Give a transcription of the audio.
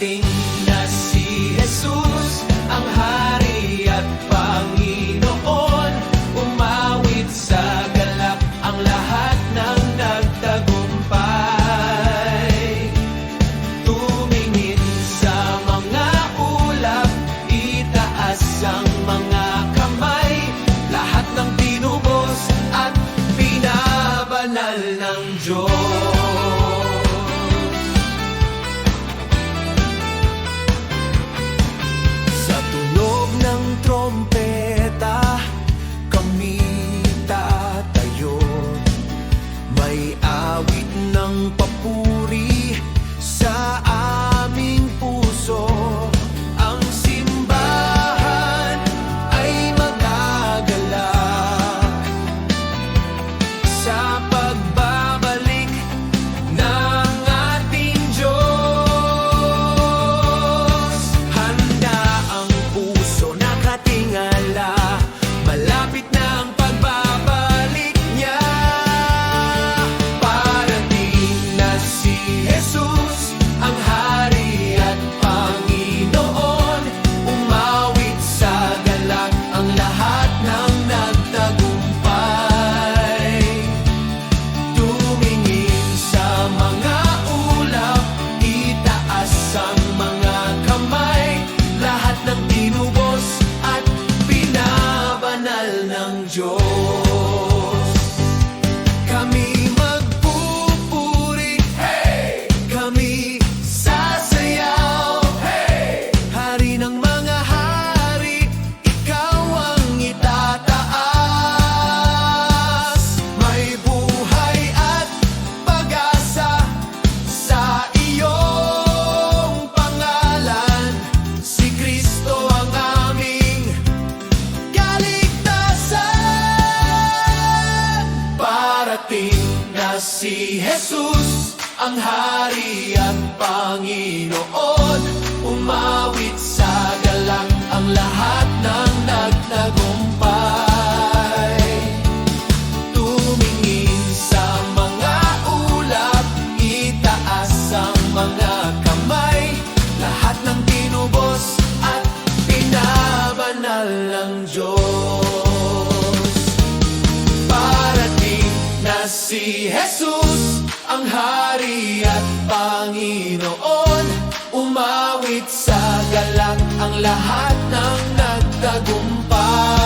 Darating na si Jesus, ang Hari at Panginoon. Umawit sa galak ang lahat ng nagtagumpay. Tumingin sa mga ulap, itaas ang mga kamay. Lahat ng tinubos at binabanal ng Diyos. Trompeta, kami tatayo. May awit ng papuri sa aming puso. Ang simbahan ay magagalak sa pagbabalik ng ating Diyos. Handa ang puso na katingala, malapit na ang pagbabalik niya. Parating na si Jesus, ang Hari at Panginoon. Umawit sa galak ang lahat ng nagtagumpay. Tumingin sa mga ulap, itaas ang mga kamay. Lahat ng tinubos at binabanal ng Diyos. Kami magpupuri, hey! Kami sasayaw, hey! Hari ng mga hari, ikaw ang itataas. May buhay at pag-asa sa iyong pangalan. Si Kristo ang aming kaligtasan. Parating na si Jesus, ang Hari at Panginoon. Umawit sa galak ang lahat ng nagtagumpay. Tumingin sa mga ulap, itaas ang mga kamay. Lahat ng tinubos at binabanal ng Diyos. Parating na si Jesus, ang Hari at Panginoon. Umawit sa galak ang lahat ng nagtagumpay.